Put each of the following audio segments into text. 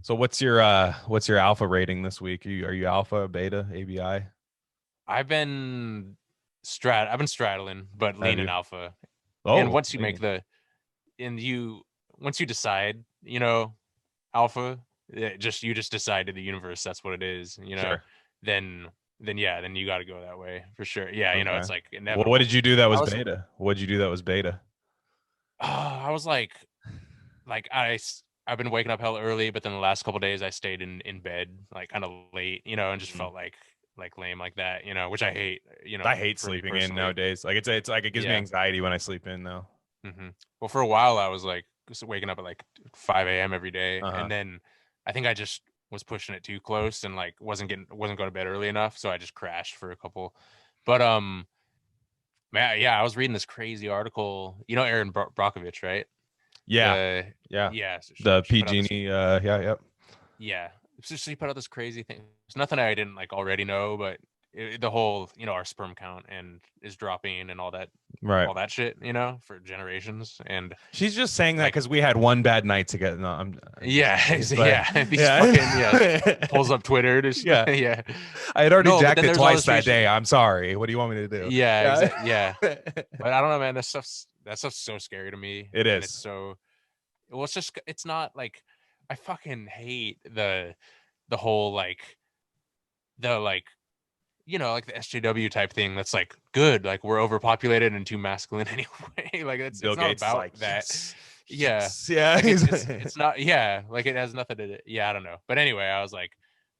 So what's your alpha rating this week? Are you alpha, beta, ABI? I've been I've been straddling, but Have leaning you? alpha. And Oh, once you make leaning. the and you once you decide, alpha, you just decided the universe that's what it is, Sure. then then you got to go that way for sure. Yeah, Okay. it's like Well, what inevitable. did you do that I was was beta? What did you do that was beta? I was like I've been waking up hell early, but then the last couple days I stayed in bed like kind of late, and just Mm. felt like lame like that, which I hate, I hate for me sleeping in personally. nowadays. Like it's like it gives me Yeah. anxiety when I sleep in now. Well, for a while I was like just waking up at like 5 a.m. every day, Uh-huh. and then I think I just was pushing it too close and like wasn't going to bed early enough, so I just crashed for a couple. But man, yeah, I was reading this crazy article. You know Aaron Brockovich, right? Yeah. The Yeah. Yeah, so The she put out this. PG&E yeah, yep. Yeah, so she put out this crazy thing. It's nothing I didn't like already know, but the whole, our sperm count and is dropping and Right. all that shit, for generations. And She's just saying that like, because we had one bad night together. No, I'm just yeah, kidding. But yeah, these fucking, yeah, yeah. pulls up Twitter, just Yeah. yeah. I had already No, but jacked then it there's all twice this that research. day. I'm sorry. What do you want me to do? Yeah, Yeah. yeah. But I don't know, man. That stuff's so scary to me, It and it's is. so well. It's not like I fucking hate the whole the like like the SJW type thing. That's like good. Like we're overpopulated and too masculine anyway. Like it's Bill not Gates is about like, that. yes. Yeah, Yes. Yeah. like it's not. Yeah, like it has nothing to do. Yeah, I don't know. But anyway, I was like,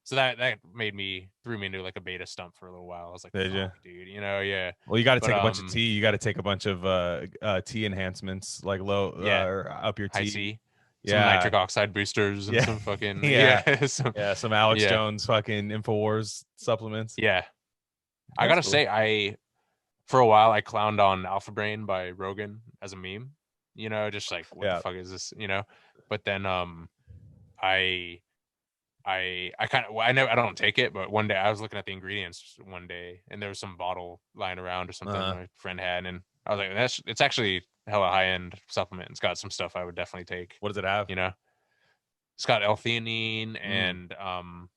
so that threw me into like a beta stump for a little while. I was like, Did you? fuck, dude. Yeah. Well, you got to But take a bunch of tea. You got to take a bunch of tea enhancements, like low yeah, or up your high tea. C, some Yeah. nitric oxide boosters and Yeah. some fucking Yeah. some Yeah. Some Alex yeah Jones fucking Infowars supplements. yeah. I That's gotta cool. say, for a while I clowned on Alpha Brain by Rogan as a meme. Just like what the Yeah. fuck is this? But then I I kind of I know I don't take it, but one day I was looking at the ingredients one day, and there was some bottle lying around or something Uh, my friend had, and I was like, it's actually hella high end supplement. It's got some stuff I would definitely take. what does it have? You know, it's got L-theanine Mm. and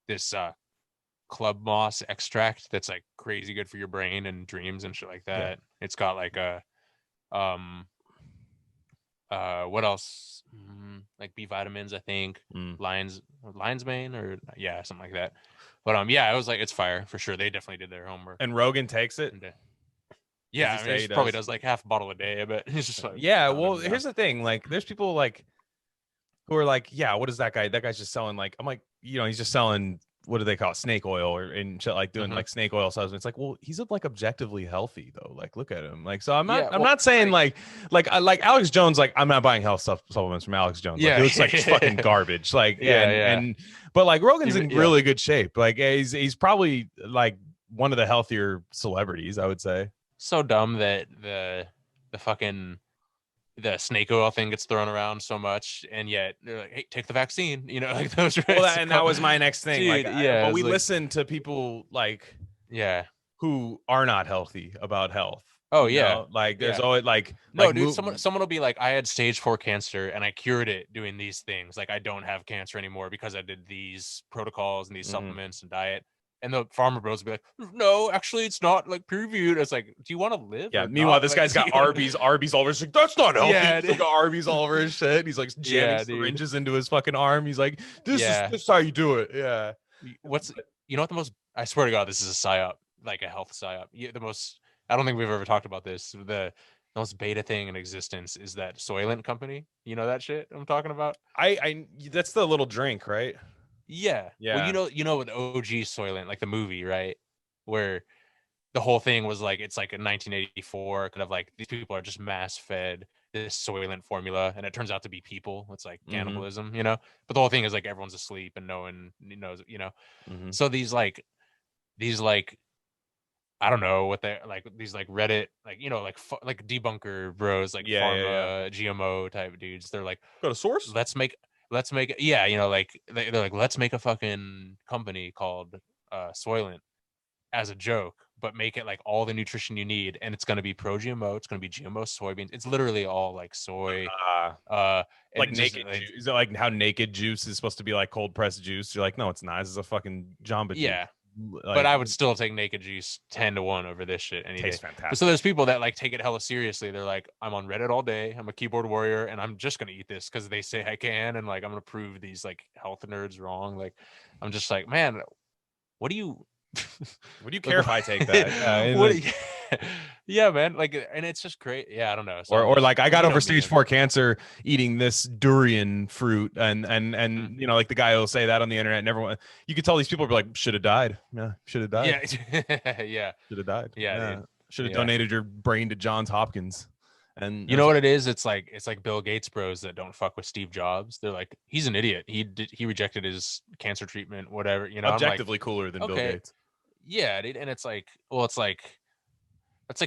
this club moss extract that's like crazy good for your brain and dreams and shit like Yeah. that. It's got like a um what else? Like B vitamins, I think. Mm. Lion's mane, or yeah, something like that. But yeah, I was like, it's fire for sure. They definitely did their homework. And Rogan takes it. And Does yeah, he I mean, say he he probably does? does like half a bottle a day, but he's just like Yeah. Well, pounding them down. here's the thing. Like, there's people like who are like, yeah, what is that guy? That guy's just selling like, I'm like, he's just selling. What do they call it? Snake oil or and shit, like doing Hmm. like snake oil supplements. It's like, well, he's like objectively healthy though. Like, look at him. Like, so I'm not, Yeah, I'm well, not saying right. like Alex Jones. Like, I'm not buying health supplements from Alex Jones. Like, he Yeah, looks like fucking garbage. Like, yeah, yeah. but like Rogan's in Yeah, really good shape. Like, he's probably like one of the healthier celebrities, I would say. so dumb that the fucking the snake oil thing gets thrown around so much, and yet they're like, "Hey, take the vaccine," like those Well, risks. and that was my next thing. Like, Dude, yeah, but it's we like, listen to people like yeah. who are not healthy about health. Oh yeah, Like there's yeah. always No, dude, someone will be like, I had stage 4 cancer and I cured it doing these things. Like I don't have cancer anymore because I did these protocols and these Mhm. supplements and diet. And the farmer bros will be like, no, actually, it's not like peer reviewed. It's like, do you want to live Yeah. or Meanwhile, not? this Like, guy's got Arby's all over his like, that's not healthy. yeah, He's like got Arby's all over his shit. He's like jamming yeah, dude, syringes into his fucking arm. He's like, yeah. this is how you do it. Yeah. What's what the most? I swear to God, this is a psyop, like a health psyop. Yeah, the most. I don't think we've ever talked about this. The most beta thing in existence is that Soylent company. You know that shit I'm talking about? I that's the little drink, right? Yeah. Well, Yeah. with OG Soylent, like the movie, right? Where the whole thing was like it's like in 1984, kind of like these people are just mass fed this Soylent formula, and it turns out to be people. It's like Mm-hmm. cannibalism. But the whole thing is like everyone's asleep and no one knows. Mm-hmm. So these I don't know what they like these like Reddit like like debunker bros like Yeah, yeah, yeah. pharma GMO type dudes. They're like, Got a source? let's make yeah, like they're like, let's make a fucking company called Soylent, as a joke, but make it like all the nutrition you need, and it's going to be pro GMO. It's going to be GMO soybeans. It's literally all like soy. And Like it just naked juice. Is it like how naked juice is supposed to be like cold pressed juice? You're like, no, it's not. This is a fucking Jamba juice. yeah. But Like, I would still take naked juice 10-1 over this shit any day. tastes But fantastic. so there's people that like take it hella seriously. They're like, I'm on Reddit all day. I'm a keyboard warrior, and I'm just gonna eat this because they say I can, and like I'm gonna prove these like health nerds wrong. Like, I'm just like, man, what do you? Would you care if I take that? What? Yeah, man. Like, and it's just great. Yeah, I don't know. So or just, like I got you over know stage me, 4 cancer eating this durian fruit, and Mhm. you know, like the guy will say that on the internet, and everyone, you could tell these people are like, should have died. Yeah, should have died. Yeah, yeah, Should have died. yeah, Yeah, dude. should have Yeah. donated your brain to Johns Hopkins. And You know what it is? It's like Bill Gates bros that don't fuck with Steve Jobs. They're like, he's an idiot. He rejected his cancer treatment, whatever. You know, I'm like, objectively cooler than Bill okay, Gates. yeah, dude. And it's like, well, it's like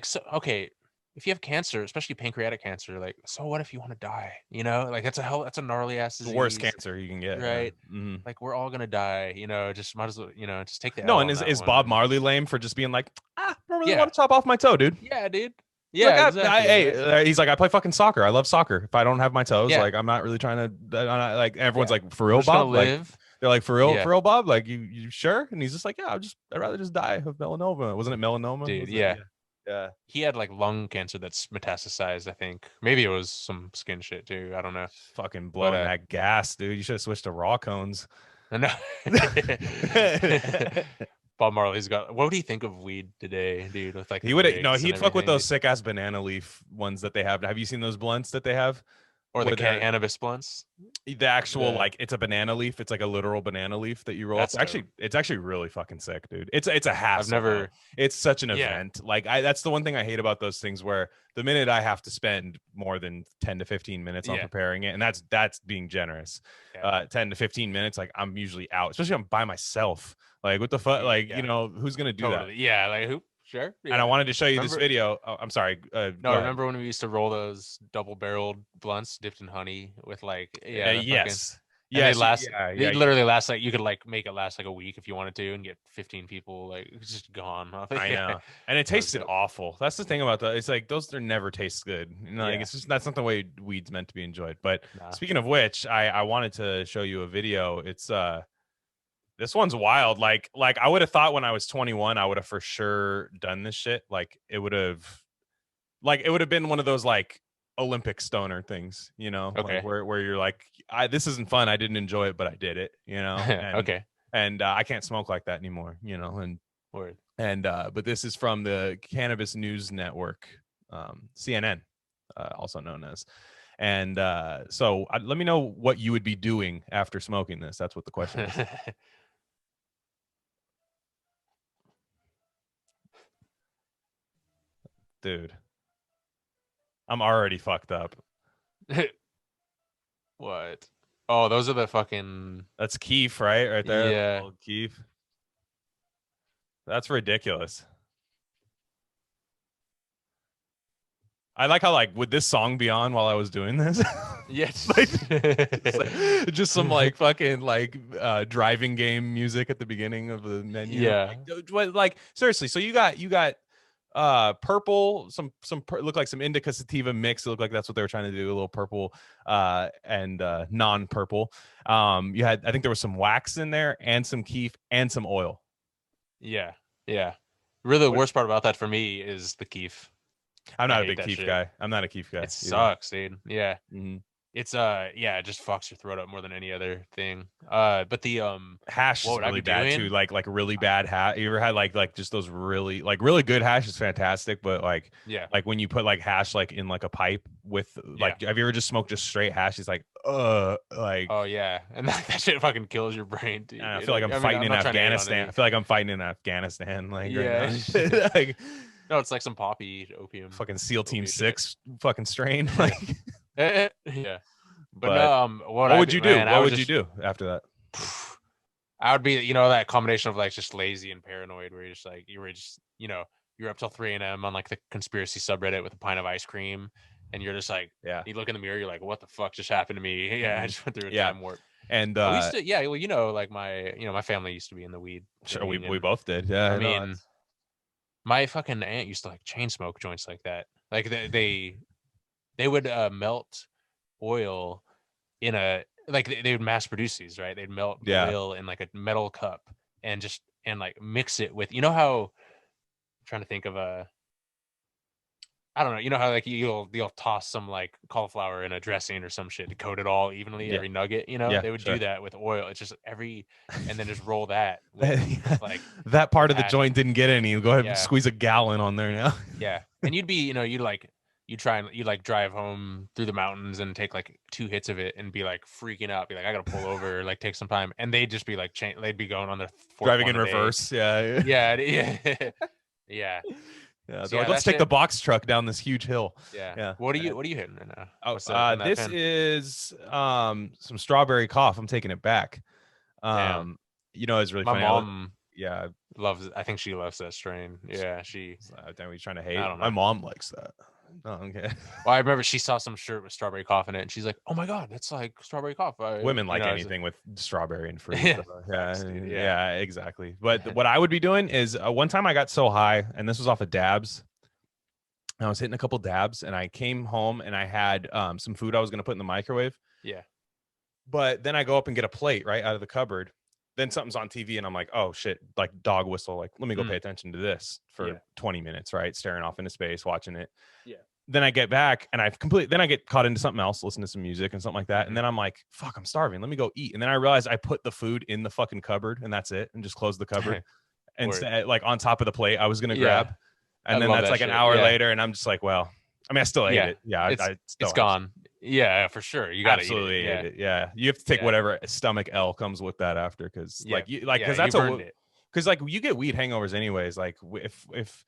so okay. If you have cancer, especially pancreatic cancer, like, so what if you want to die? You know, like that's a gnarly ass The worst disease, cancer you can get, right? yeah. Mm-hmm. Like we're all gonna die. You know, just might as well, you know, just take the No, L and on that is one. Bob And Marley lame for just being like, I don't really yeah, want to chop off my toe, dude? yeah, dude. He's like, Yeah, exactly. Right? he's like, I play fucking soccer. I love soccer. If I don't have my toes, Yeah, like, I'm not really trying to, like, everyone's yeah. like, for We're real, just gonna Bob? Like, live. they're like, Yeah, for real, Bob? Like, you sure? And he's just like, yeah, I'd rather just die of melanoma. Wasn't it melanoma? dude. Was it? Yeah. Yeah. Yeah. He had like lung cancer that's metastasized, I think. Maybe it was some skin shit too. I don't know. Fucking But blowing that gas, dude. You should have switched to raw cones. no. Bob Marley's got, what would he think of weed today, dude? With like He the would, no, breaks and he'd fuck with everything, those dude. sick ass banana leaf ones that they have. Have you seen those blunts that they have? Or the Where they're cannabis blunts. the actual, The like, it's a banana leaf. It's like a literal banana leaf that you roll up. That's dope. It's actually really fucking sick, dude. It's a I've hassle. never. It's such an Yeah. event. Like, that's the one thing I hate about those things, where the minute I have to spend more than 10 to 15 minutes on Yeah. preparing it, and that's being generous. Yeah. 10 to 15 minutes, like, I'm usually out, especially if I'm by myself. Like, what the fuck? Like, Yeah. you know, who's gonna do that? Totally. Yeah. Like who? Sure. And I Yeah. wanted to show you this Remember- video. Oh, I'm sorry. Go No, ahead. remember when we used to roll those double-barreled blunts dipped in honey with like, yeah, the fucking- Yes. And Yes. they last. Yeah. They literally last like, you could like make it last like a week if you wanted to, and get 15 people like just gone. I Yeah. know, and it That was tasted dope. awful. That's the thing about that. It's like those never taste good. You know, like, Yeah. it's just, that's not the way weed's meant to be enjoyed. But Nah. speaking of which, I wanted to show you a video. It's this one's wild. Like I would have thought when I was 21, I would have for sure done this shit. Like it would have been one of those like Olympic stoner things, you know, Okay. like where you're like, this isn't fun. I didn't enjoy it, but I did it, you know. And, Okay. And I can't smoke like that anymore, you know. Word. But this is from the Cannabis News Network, CNN, also known as. And so let me know what you would be doing after smoking this. That's what the question is. Dude, I'm already fucked up. What? Oh, those are the fucking. That's Keef, right there. Yeah. Old Keef. That's ridiculous. I like how, like, would this song be on while I was doing this? Yes. just some like fucking like driving game music at the beginning of the menu. Yeah. Like seriously. So you got purple, look like some indica sativa mix. It looked like that's what they were trying to do, a little purple and non-purple. You had, I think there was some wax in there and some keef and some oil. Yeah. Really, the worst part about that for me is the keef. I'm not I a hate big that keef shit. guy. I'm not a keef guy. It sucks, dude. Yeah. Mm-hmm. It's yeah, it just fucks your throat up more than any other thing. But the hash is really bad too. Like really bad hash. You ever had like just those really good hash is fantastic, but like when you put like hash like in like a pipe with like, have you ever just smoked just straight hash? It's like like, oh yeah, and that shit fucking kills your brain, dude. I feel like I'm fighting in Afghanistan. I feel like I'm fighting in Afghanistan. Like, yeah, right now. Like, no, it's like some poppy opium. Fucking SEAL Team 6 fucking strain. Like, yeah. But no, what would you do? What would you do after that? I would be, that combination of like just lazy and paranoid, where you're just like, you're up till 3 a.m. on like the conspiracy subreddit with a pint of ice cream, and you're just like, you look in the mirror, you're like, what the fuck just happened to me? Yeah, I just went through a time warp. And we used to, like my family used to be in the weed. Sure, we both did. Yeah, I mean, My fucking aunt used to like chain smoke joints like that. Like they would melt oil in a like they would mass produce these, right? They'd melt Yeah. oil in like a metal cup and just and like mix it with, you know how I'm trying to think of a, I don't know, you know how like you'll toss some like cauliflower in a dressing or some shit to coat it all evenly, Yeah. every nugget, you know? Yeah. They would do Sure. that with oil. It's just every, and then just roll that with like That with part of the hash. joint didn't get any. You go ahead and Yeah. squeeze a gallon on there now. Yeah. And you'd be, you know, you'd like you try and you like drive home through the mountains and take like 2 hits of it and be like freaking out, be like, I gotta pull over, like take some time. And they'd just be like they'd be going on their fourth Driving one in a day. reverse. Yeah. Yeah, yeah. Yeah. Yeah. So They're like, yeah, let's that take the shit. box truck down this huge hill. Yeah. Yeah. What are you hitting right now? Oh, What's the in that this pen? is some strawberry cough. I'm taking it back. Damn. Um, it's really My funny. mom Yeah, loves, I think she loves that strain. Yeah, she, damn, we trying to I hate. don't My know. mom likes that. Oh, okay. Well, I remember she saw some shirt with strawberry cough in it and she's like, "Oh my god, that's like strawberry cough." Women You like know, I was like, anything with strawberry and fruit. yeah, So, facts, dude. yeah, Yeah. yeah, exactly. But what I would be doing is one time I got so high, and this was off of dabs. I was hitting a couple dabs, and I came home and I had some food I was going to put in the microwave. Yeah. But then I go up and get a plate right out of the cupboard. Then something's on TV, and I'm like, oh shit, like dog whistle. Like, let me go pay attention to this for Yeah. 20 minutes, right? Staring off into space, watching it. Yeah. Then I get back and then I get caught into something else, listen to some music and something like that. And then I'm like, fuck, I'm starving. Let me go eat. And then I realized I put the food in the fucking cupboard and that's it. And just closed the cupboard. And Word. like on top of the plate I was going to Yeah. grab. I And then love that's that like an shit. hour Yeah. later. And I'm just like, well, I mean, I still ate Yeah. it. Yeah. I still It's gone. Yeah, for sure. You gotta absolutely eat it. Yeah. ate it. Yeah. You have to take Yeah. whatever stomach L comes with that after. Cause Yeah. cause Yeah, that's you've earned it. cause like you get weed hangovers anyways. Like if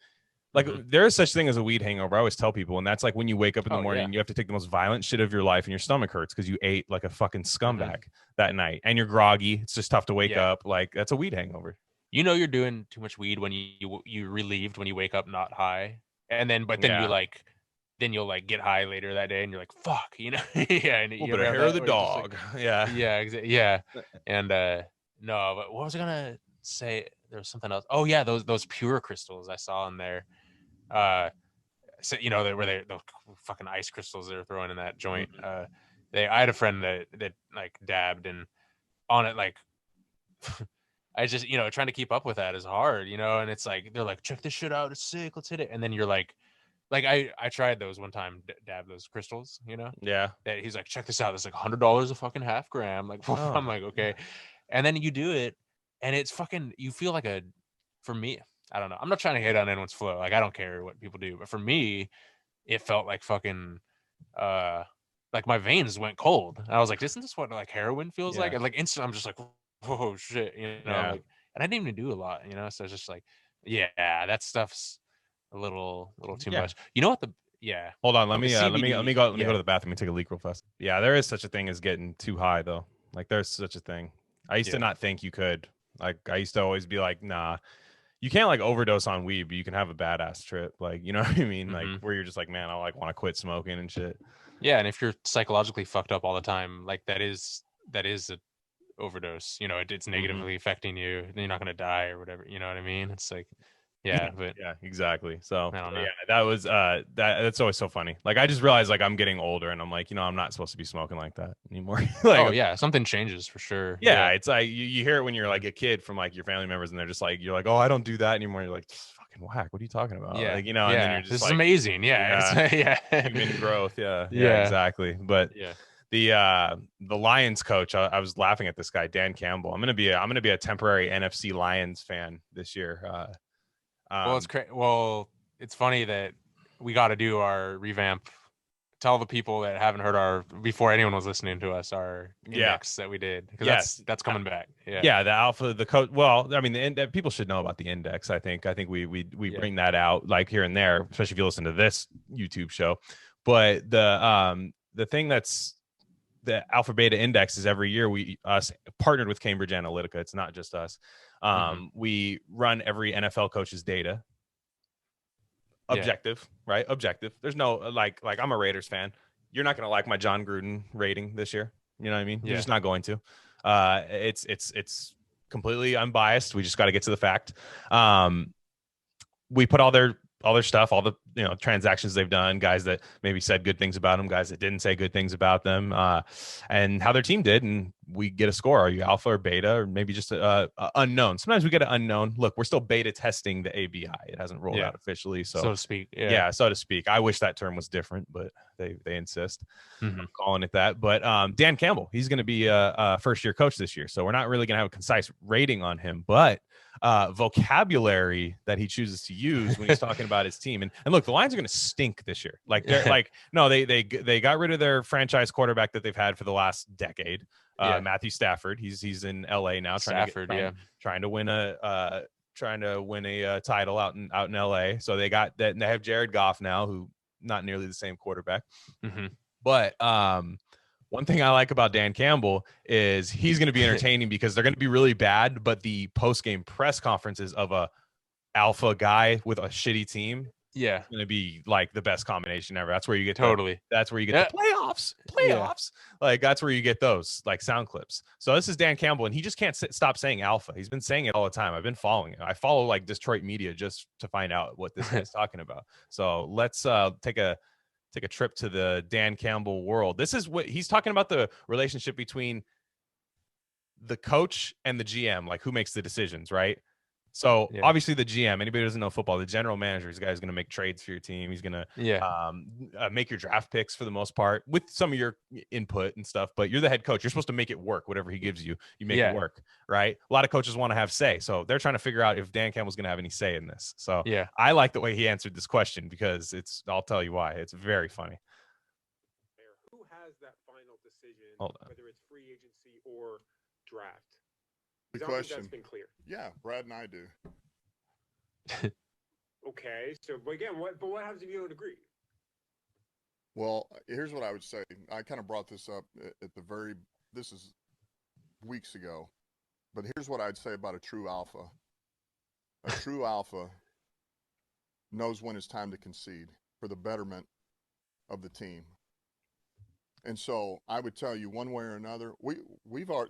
like Mhm. there is such thing as a weed hangover. I always tell people, and that's like when you wake up in the Oh, morning yeah. and you have to take the most violent shit of your life, and your stomach hurts because you ate like a fucking scumbag that night, and you're groggy. It's just tough to wake Yeah. up. Like that's a weed hangover. You know you're doing too much weed when you relieved when you wake up not high. And then but then Yeah, you'll like get high later that day and you're like, fuck, you know? Yeah, and a little you bit ever of have hair of that the where you're just like, dog. Yeah, yeah, yeah. And no, but what was I gonna say? There was something else. Oh yeah, those pure crystals I saw in there. So, you know, those fucking ice crystals they were throwing in that joint. I had a friend that like dabbed and on it like I just, you know, trying to keep up with that is hard, you know, and it's like they're like, check this shit out, it's sick, let's hit it. And then you're like I tried those one time, dab those crystals, you know. yeah. That he's like, check this out, it's like $100 a fucking half gram. Like Oh, I'm like, okay. And then you do it, and it's fucking you feel like a for me, I don't know. I'm not trying to hate on anyone's flow. Like I don't care what people do, but for me, it felt like fucking uh like my veins went cold. And I was like, isn't this what like heroin feels like? yeah, And like instant I'm just like, whoa shit, you know, yeah, like and I didn't even do a lot, you know. So it's just like, yeah, that stuff's a little too yeah. much. You know what the yeah. Hold on, let The me CBD, let me go yeah. to the bathroom and take a leak real fast. Yeah, there is such a thing as getting too high though. Like there's such a thing. I used to Yeah. not think you could. Like I used to always be like, nah, you can't like overdose on weed, but you can have a badass trip. Like, you know what I mean? Like Hmm. where you're just like, man, I like want to quit smoking and shit. Yeah, and if you're psychologically fucked up all the time, like that is a overdose. You know, it's Hmm. negatively affecting you. Then you're not gonna die or whatever. You know what I mean? It's like, Yeah, yeah, but yeah, exactly. So I don't yeah, know. that was that's always so funny. Like I just realized like I'm getting older and I'm like, I'm not supposed to be smoking like that anymore. Oh Like yeah, something changes for sure. yeah, Yeah. it's like you hear it when you're Mhm. like a kid from like your family members and they're just like you're like, "Oh, I don't do that anymore." You're like, "Fucking whack. What are you talking about?" Yeah. Like, and then Yeah. you're just This is like, amazing. Yeah. It's yeah, yeah. human growth. Yeah, yeah, Yeah. exactly. But Yeah. the Lions coach, I was laughing at this guy, Dan Campbell. I'm gonna be a temporary NFC Lions fan this year. Well, it's Um, crazy. Well, it's funny that we got to do our revamp. Tell the people that haven't heard our before anyone was listening to us our yeah, index that we did because yes, that's coming back. Yeah. yeah, the alpha, the code. Well, I mean, people should know about the index. I think we Yeah. bring that out like here and there, especially if you listen to this YouTube show. But the thing that's the alpha beta index is every year we us partnered with Cambridge Analytica. It's not just us. Hmm. We run every NFL coach's data, Yeah. objective, right? Objective. There's no like I'm a Raiders fan. You're not gonna like my John Gruden rating this year. You know what I mean? You're Yeah. just not going to. It's completely unbiased. We just got to get to the fact. Um, we put all their stuff, all the transactions they've done, guys that maybe said good things about them, guys that didn't say good things about them, and how their team did, and we get a score. Are you alpha or beta, or maybe just a unknown? Sometimes we get an unknown. Look, we're still beta testing the ABI. It hasn't rolled out officially, so to speak. Yeah, so to speak. I wish that term was different, but they insist on calling it that. But Dan Campbell, he's going to be a first-year coach this year, so we're not really going to have a concise rating on him, but vocabulary that he chooses to use when he's talking about his team. And look, the Lions are going to stink this year. Like they're like, no, they got rid of their franchise quarterback that they've had for the last decade. Matthew Stafford. He's in LA now, trying to win a title out in LA. So they got that, and they have Jared Goff now, who not nearly the same quarterback. But one thing I like about Dan Campbell is he's going to be entertaining because they're going to be really bad, but the post-game press conferences of a alpha guy with a shitty team, it's going to be like the best combination ever. That's where you get that's where you get the playoffs. Like that's where you get those like sound clips. So this is Dan Campbell, and he just can't stop saying alpha. He's been saying it all the time. I've been following it. I follow like Detroit media just to find out what this guy's talking about. So let's take a trip to the Dan Campbell world. This is what he's talking about, the relationship between the coach and the GM, like who makes the decisions, right? So obviously the GM, anybody who doesn't know football, the general manager is the guy who's going to make trades for your team. He's going to make your draft picks for the most part with some of your input and stuff, but you're the head coach. You're supposed to make it work. Whatever he gives you, you make it work, right? A lot of coaches want to have say. So they're trying to figure out if Dan Campbell's going to have any say in this. So I like the way he answered this question because I'll tell you why. It's very funny. Who has that final decision, whether it's free agency or draft? The question. That's been clear. Yeah, Brad and I do. Okay, so but again, what happens if you don't agree? Well, here's what I would say. I kind of brought this up at this is weeks ago, but here's what I'd say about a true alpha. A true alpha knows when it's time to concede for the betterment of the team. And so I would tell you one way or another,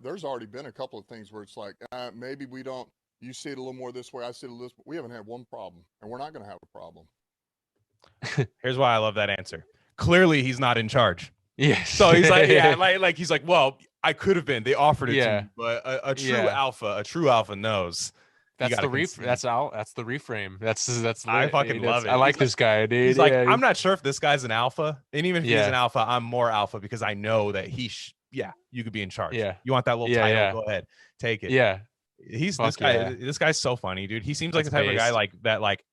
there's already been a couple of things where it's like, maybe we don't, you see it a little more this way, I see it a little, we haven't had one problem, and we're not going to have a problem. Here's why I love that answer. Clearly he's not in charge. Yes. So he's like, he's like, well, I could have been, they offered it to me, but a true alpha knows. That's the reframe. That's I fucking love it. I like this guy, dude. He's like, I'm not sure if this guy's an alpha, and even if he's an alpha, I'm more alpha because I know that you could be in charge. Yeah. You want that little title? Go ahead, take it. Yeah. He's this guy. This guy's so funny, dude. He seems like the type of guy like that. Like,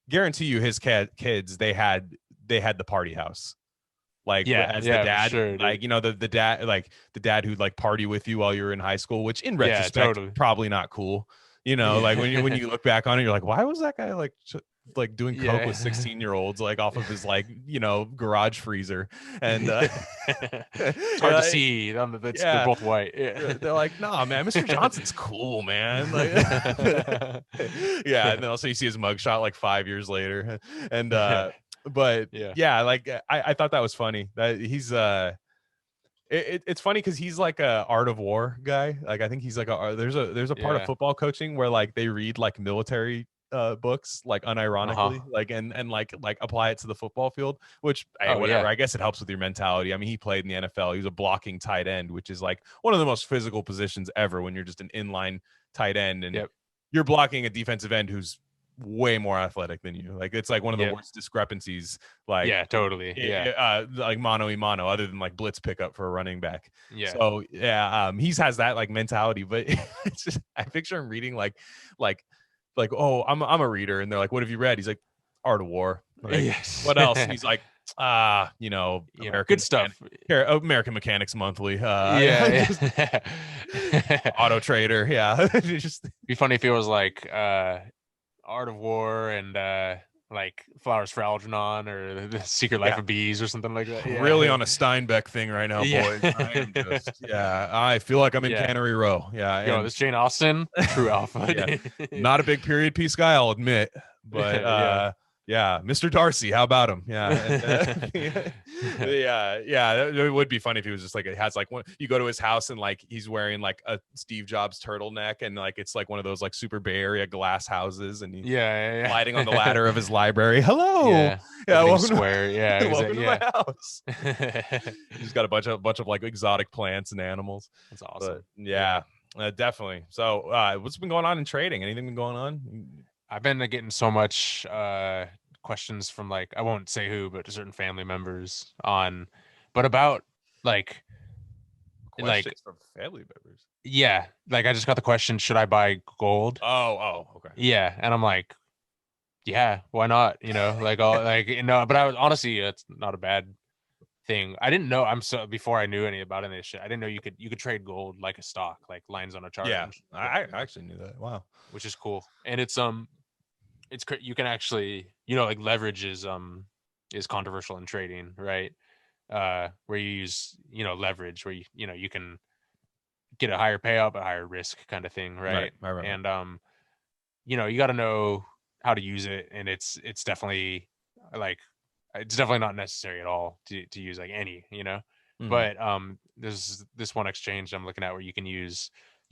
guarantee you, his kids they had the party house. Like the dad, sure, like the dad, like the dad who'd like party with you while you were in high school, which in retrospect probably not cool. Like when you look back on it, you're like, why was that guy like doing coke with 16-year-olds like off of his garage freezer? And it's hard to see. They're both white. Yeah. They're like, nah, man, Mr. Johnson's cool, man. Like, and then also you see his mugshot like 5 years later, and but I thought that was funny that he's it's funny because he's like a art of war guy. Like I think he's like there's a part of football coaching where like they read like military books like unironically like and like apply it to the football field, which whatever. I guess it helps with your mentality. I mean, he played in the NFL. He was a blocking tight end, which is like one of the most physical positions ever when you're just an inline tight end and you're blocking a defensive end who's way more athletic than you. Like it's like one of the worst discrepancies. Like like mano a mano, other than like blitz pickup for a running back. So he has that like mentality, but it's just I picture him reading like oh, I'm a reader, and they're like, what have you read? He's like, Art of War. Like, what else? And he's like, American good stuff. American Mechanics Monthly. Auto Trader. Just be funny if it was like Art of War and like Flowers for Algernon or The Secret Life of Bees or something like that. Really on a Steinbeck thing right now, boys. I am just, I feel like I'm in Cannery Row. This Jane Austen, true alpha. Not a big period piece guy, I'll admit, but Yeah, Mr. Darcy, how about him? Yeah, yeah. It would be funny if he was just like it has like one. You go to his house and like he's wearing like a Steve Jobs turtleneck and like it's like one of those like super Bay Area glass houses and he's yeah. lighting on the ladder of his library. Hello, Yeah, welcome square. Yeah, welcome exactly. to my house. He's got a bunch of like exotic plants and animals. That's awesome. But yeah, definitely. So, what's been going on in trading? Anything been going on? I've been getting so much questions from like I won't say who, but certain family members on, but about like Questions from family members. yeah, like I just got the question, should I buy gold? Oh, okay. Yeah, and I'm like, yeah, why not? Like all like but I was honestly, it's not a bad thing. I didn't know. Before I knew any about any of this shit, I didn't know you could trade gold like a stock, like lines on a chart. Yeah, I actually knew that. Wow, which is cool, and it's you can actually like leverage is controversial in trading, right? Where you use leverage where you can get a higher payout but higher risk kind of thing, right? Right. And you got to know how to use it, and it's definitely like it's definitely not necessary at all to use like any Mhm. but there's this one exchange I'm looking at where you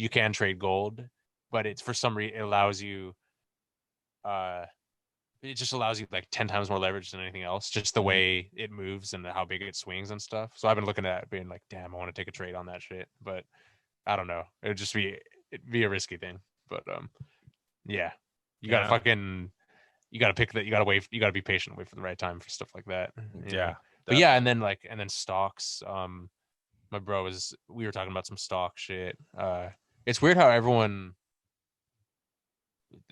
can trade gold, but it's for some reason it allows you it just allows you like 10 times more leverage than anything else, just the way it moves and how big it swings and stuff. So I've been looking at it being like, damn, I want to take a trade on that shit, but I don't know, it'd be a risky thing. But yeah, you gotta fucking you gotta pick that, you gotta wait, you gotta be patient, wait for the right time for stuff like that. Yeah, but yeah, and then stocks. My bro we were talking about some stock shit. It's weird how everyone,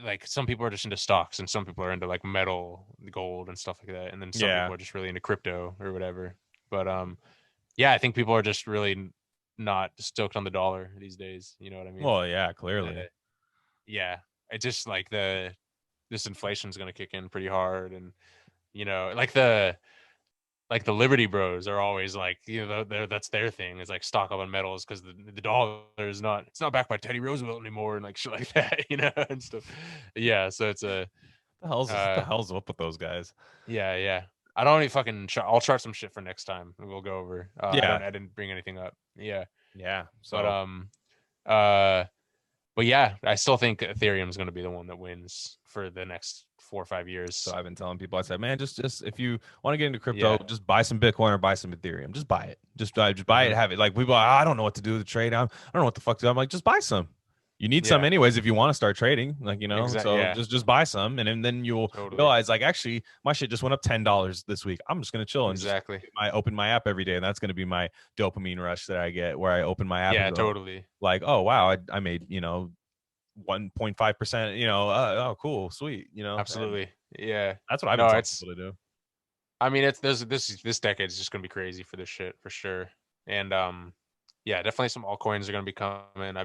like some people are just into stocks and some people are into like metal, gold and stuff like that, and then some people are just really into crypto or whatever. But yeah, I think people are just really not stoked on the dollar these days, you know what I mean? Well, yeah, clearly. Yeah, it just like this inflation's gonna kick in pretty hard, and like the Liberty Bros are always like, that's their thing. It's like stock up on metals because the dollar is not, it's not backed by Teddy Roosevelt anymore and like shit like that, and stuff. Yeah, so it's What the hell's up with those guys? Yeah. I don't even fucking. I'll chart some shit for next time, and we'll go over. Yeah. I didn't bring anything up. Yeah. So, but yeah, I still think Ethereum is going to be the one that wins for the next 4 or 5 years. So I've been telling people, I said, man, just if you want to get into crypto, just buy some Bitcoin or buy some Ethereum. Just buy it. Just buy it, have it. Like people, I don't know what to do with the trade. I don't know what the fuck to do. I'm like, just buy some. You need some anyways if you want to start trading, like so just buy some, and then you'll realize like actually my shit just went up $10 this week. I'm just gonna chill and just open my app every day, and that's gonna be my dopamine rush that I get where I open my app. Yeah, totally. Like, oh wow, I made 1.5%. Oh cool, sweet. Absolutely, yeah. That's what I've been telling people to do. I mean, this decade is just gonna be crazy for this shit for sure, and yeah, definitely some altcoins are gonna be coming.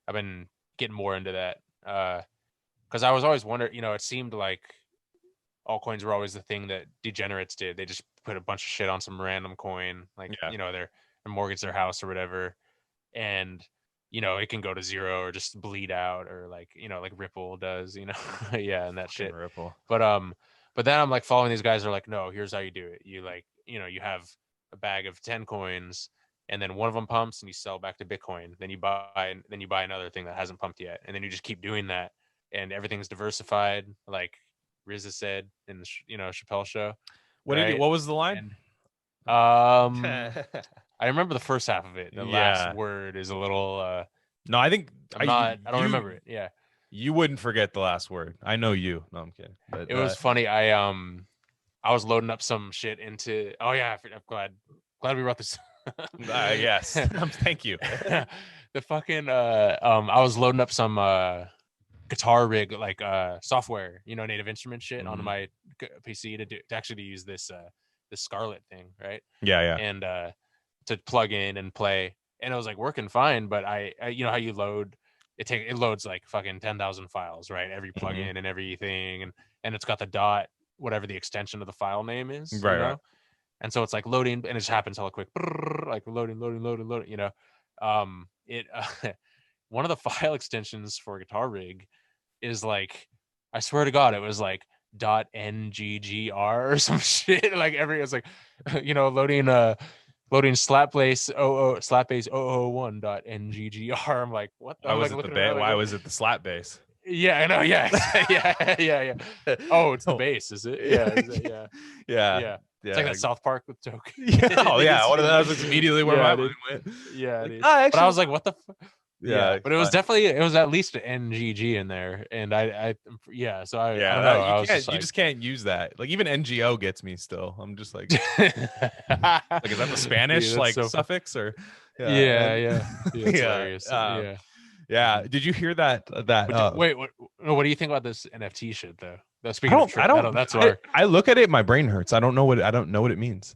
I've been getting more into that because I was always wondering, it seemed like altcoins were always the thing that degenerates did. They just put a bunch of shit on some random coin, like their mortgage their house or whatever, and it can go to zero or just bleed out or like Ripple does, yeah, and that shit. Ripple. But then I'm like following these guys are like, no, here's how you do it. You you have a bag of 10 coins, and then one of them pumps and you sell back to Bitcoin. Then you buy another thing that hasn't pumped yet, and then you just keep doing that, and everything's diversified, like RZA said in the Chappelle show. What was the line? And, I remember the first half of it. The last word is a little. No, I think I don't remember it. Yeah, you wouldn't forget the last word. I know you. No, I'm kidding. But it was funny. I was loading up some shit into. Oh yeah, I'm glad we brought this. Yes. Thank you. The fucking I was loading up some guitar rig like software, native instrument shit onto my PC to use this Scarlet thing, right? Yeah. And to plug in and play, and it was like working fine, but I how you load it loads like fucking 10,000 files, right? Every plugin and everything, and it's got the dot whatever the extension of the file name is, right. And so it's like loading, and it just happens hella quick, like loading. It one of the file extensions for Guitar Rig is like, I swear to God, it was like .nggr or some shit. Like it's like, loading slapbase 001.nggr. I'm like, what? Why I'm was like it the looking around, like, why what? was it the slap base? Yeah, I know. Yeah, yeah. Oh, it's the base, is it? Yeah, yeah. yeah. It's like Yeah. that South Park with Token. Yeah. Oh yeah. One of those is immediately where my dude. mind went. Yeah, Like, dude. ah, But I actually, was like, what the yeah. but it was at least an NGG in there. And I so I don't know. I was just you like, just can't use that. Like even NGO gets me still. I'm just like, is that the Spanish Dude, like so suffix or yeah. It's yeah. hilarious. Yeah. Did you hear that? Wait, what do you think about this NFT shit though? I Speaking of don't. I don't. that's why I look at it. My brain hurts. I don't know what it means.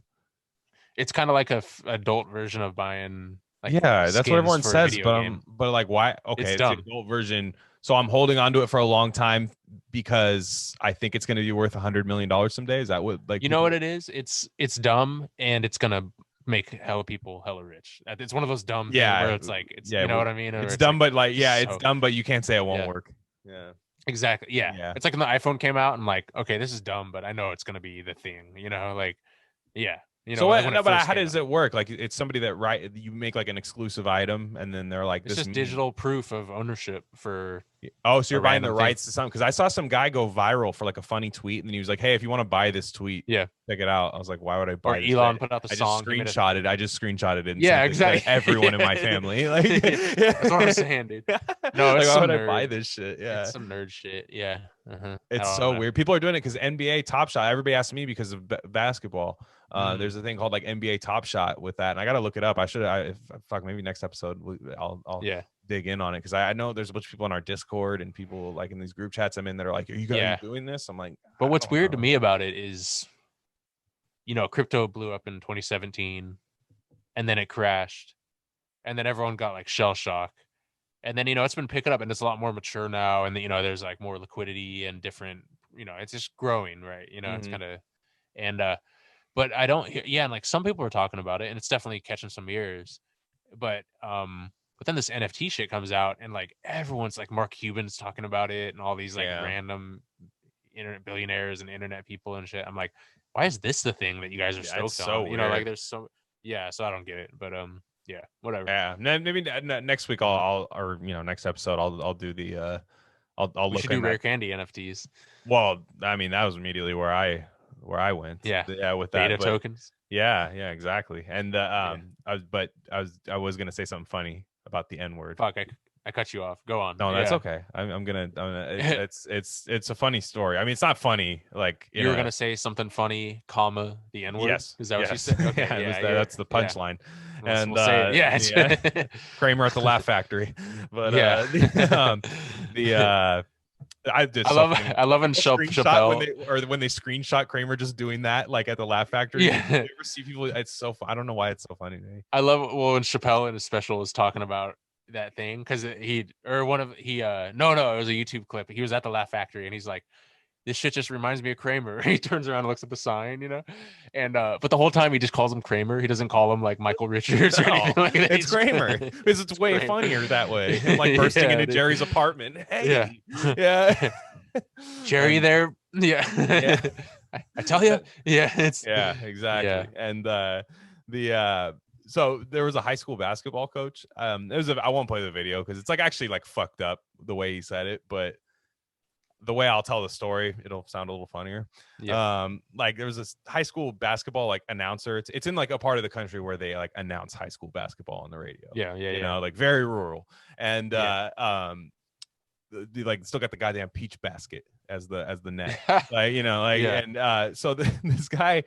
it's kind of like a adult version of buying. Like, yeah, that's what everyone for a says. video But game. but like, why? Okay, it's the dumb. adult version. So I'm holding on to it for a long time because I think it's going to be worth $100 million someday. Is that what like? You know what it is? It's dumb and it's gonna make people hella rich. It's one of those dumb things where it's like you know what I mean? Or It's dumb, like, but like it's dumb, but you can't say it won't work. Yeah. Exactly. Yeah. It's like when the iPhone came out, I'm like, okay, this is dumb, but I know it's gonna be the thing, like, yeah. So but how does it work? Like it's somebody that you make like an exclusive item, and then they're like, it's just digital proof of ownership for. Oh, so you're buying the rights to something? Because I saw some guy go viral for like a funny tweet, and then he was like, "Hey, if you want to buy this tweet, check it out." I was like, "Why would I buy?" Or this Elon thing? put out the I song. I just screenshotted it. And yeah, sent it exactly. to everyone in my family. Like, that's what I'm saying, dude. No, it's like, why would nerd. I buy this shit? Yeah, it's some nerd shit. Yeah, it's so weird. People are doing it because NBA Top Shot. Everybody asked me because of basketball. There's a thing called like NBA Top Shot with that, and I gotta look it up. I should. Maybe next episode I'll dig in on it because I know there's a bunch of people in our Discord and people like in these group chats I'm in that are like, "Are you guys doing this?" I'm like, but what's weird to me about it is, crypto blew up in 2017, and then it crashed, and then everyone got like shell shock, and then it's been picking up and it's a lot more mature now, and there's like more liquidity and different, it's just growing, right? It's kind of and but I don't hear, and like some people are talking about it and it's definitely catching some ears, but then this NFT shit comes out and like everyone's like Mark Cuban's talking about it and all these like random internet billionaires and internet people and shit. I'm like, why is this the thing that you guys are stoked on? Like there's so so I don't get it, but whatever. Yeah, maybe next week or next episode I'll do the I'll we look should do rare candy NFTs. Well, I mean that was immediately where I went. Yeah, with that beta tokens. Yeah, exactly. And I was gonna say something funny about the N word. Fuck, I cut you off. Go on. No, that's okay. I'm gonna it's a funny story. I mean, it's not funny. Like you were gonna say something funny, comma the N word. Yes, is that what you said? Okay, that's the punchline. Yeah. And we'll say it. Kramer at the Laugh Factory. But I love when Chappelle when they screenshot Kramer just doing that like at the Laugh Factory. Yeah, you ever see people? It's so I don't know why it's so funny to me. I love when Chappelle in his special was talking about that thing because no, it was a YouTube clip. He was at the Laugh Factory and he's like, this shit just reminds me of Kramer. He turns around and looks at the sign, and but the whole time he just calls him Kramer. He doesn't call him like Michael Richards or anything like that. It's Kramer because it's way funnier that way. Him like bursting into Jerry's apartment. Hey, yeah. Jerry there. Yeah. I tell you. Yeah. Exactly. Yeah. And so there was a high school basketball coach. I won't play the video because it's like actually like fucked up the way he said it, but the way I'll tell the story, it'll sound a little funnier. Yeah. Like there was this high school basketball like announcer. It's in like a part of the country where they like announce high school basketball on the radio. Yeah. You know, like very rural. And they like still got the goddamn peach basket as the net. Like, and so this guy,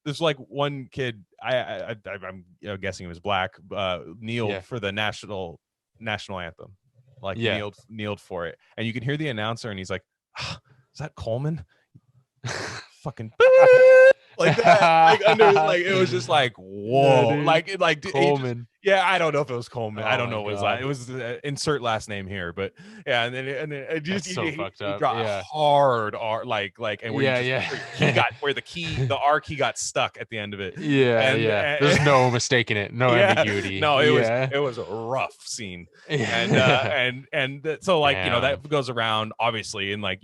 there's like one kid, I'm guessing he was black, kneeled for the national anthem. Like kneeled for it, and you can hear the announcer, and he's like, "Is that Coleman?" Fucking like that, like under, like it was just like whoa, yeah, like Coleman. I don't know if it was Coleman. I don't know what it was. Insert last name here, but and then it just so fucked up. Got hard, like, and where he got where the R key got stuck at the end of it. There's no mistaking it. No ambiguity. No, it was a rough scene, and so like that goes around obviously, and like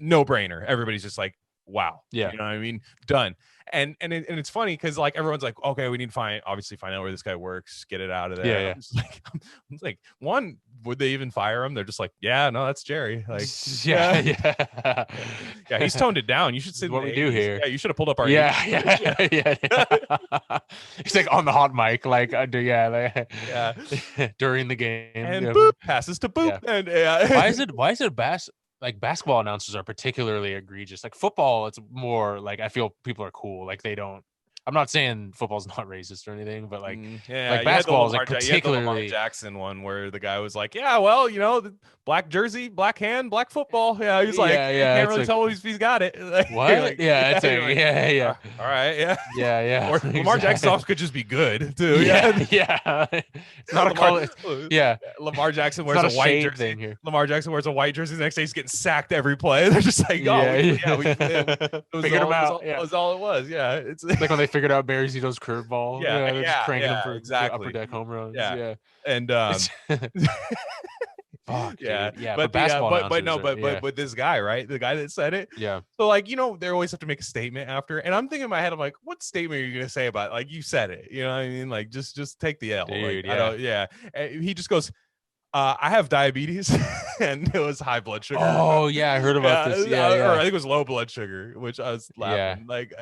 no brainer. Everybody's just like, wow. Yeah. You know what I mean? Done. And it's funny because like everyone's like, okay, we need to find out where this guy works, get it out of there. Yeah, I'm just like, one, would they even fire him? They're just like, yeah, no, that's Jerry. Like, yeah. He's toned it down. You should sit in what the we do 80s. here. Yeah, you should have pulled up our Yeah. 80s. Yeah. He's like on the hot mic, like Yeah. during the game. And boop, passes to boop. Yeah. And why is it like basketball announcers are particularly egregious? Like football, it's more like I feel people are cool. Like they don't. I'm not saying football's not racist or anything, but like like basketball is like particularly Lamar Jackson one where the guy was like, yeah, well, the black jersey, black hand, black football. Yeah, he's like, can't really tell if he's got it. Like, what? Like, yeah, it's like, yeah. All right, yeah. Yeah. Or Lamar Jackson also could just be good too. Yeah. It's not a color. Yeah. Lamar Jackson wears a white jersey. Thing here. Lamar Jackson wears a white jersey. The next day he's getting sacked every play. They're just like, we figured him out. That was all it was. Yeah, it's like when they figured out Barry Zito's curveball. They're just cranking him for exactly. upper deck home runs. Yeah. And fuck, yeah, dude. Yeah, but basketball but this guy, right? The guy that said it. Yeah. So like, they always have to make a statement after, and I'm thinking in my head, I'm like, what statement are you gonna say about it? Like, you said it, you know what I mean? Like, just take the L. Dude, like, And he just goes, I have diabetes, and it was high blood sugar. Oh yeah, I heard about this. Or I think it was low blood sugar, which I was laughing. Like,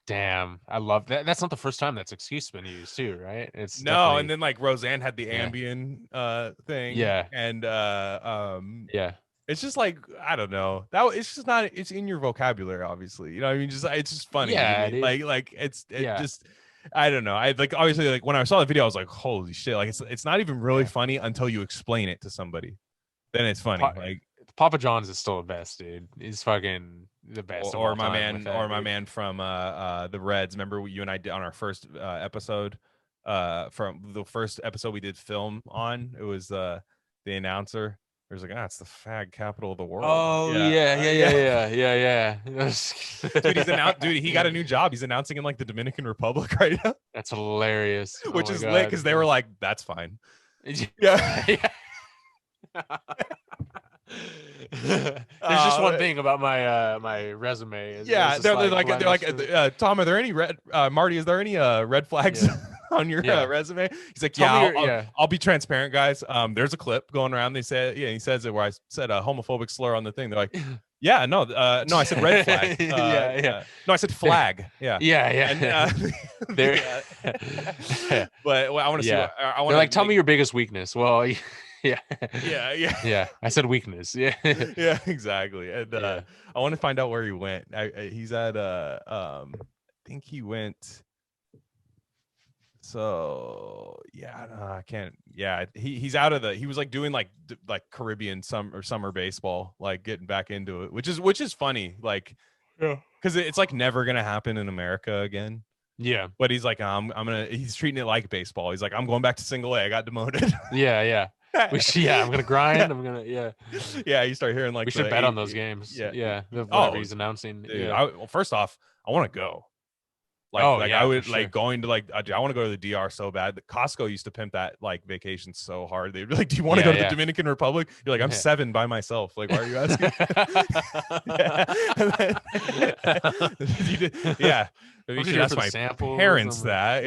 damn, I love that. That's not the first time that's excuse been used too, right? It's no, and then like Roseanne had the Ambien thing. Yeah. And yeah. It's just like, I don't know. It's just not. It's in your vocabulary, obviously. You know what I mean? It's just funny. Yeah. Like just. I don't know. I like obviously like when I saw the video, I was like, holy shit! Like it's not even really funny until you explain it to somebody. Then it's funny. Like Papa John's is still the best, dude. He's fucking the best. Or my man from the Reds. Remember you and I did on our first episode. From the first episode we did film on, it was the announcer. It was like, it's the fag capital of the world. Oh yeah. Dude, he got a new job. He's announcing in like the Dominican Republic right now. That's hilarious. Which is lit because they were like, that's fine. Yeah. There's just one thing about my resume. They're like, Tom, are there any Marty? Is there any red flags on your resume? He's like, I'll be transparent, guys. There's a clip going around. They said, he says it where I said a homophobic slur on the thing. They're like, no, I said red flag. No, I said flag. Yeah. And, but I want to see. I want. They're like, tell me your biggest weakness. Well. Yeah. I said weakness. Yeah. Yeah, exactly. And I want to find out where he went. He's at I think he went. So I can't. Yeah, he's out of he was like doing like Caribbean summer baseball, like getting back into it, which is funny, like because it's like never gonna happen in America again. Yeah, but he's like, he's treating it like baseball. He's like, I'm going back to single A. I got demoted. Yeah. I'm gonna grind. I'm gonna You start hearing like we should bet on those games. Whatever he's announcing. Dude, well, first off, I want to go. I would like going to like I want to go to the DR so bad. The Costco used to pimp that like vacation so hard. They'd be like, "Do you want to go to the Dominican Republic?" You're like, "I'm 7 by myself." Like, why are you asking? You should ask my parents that.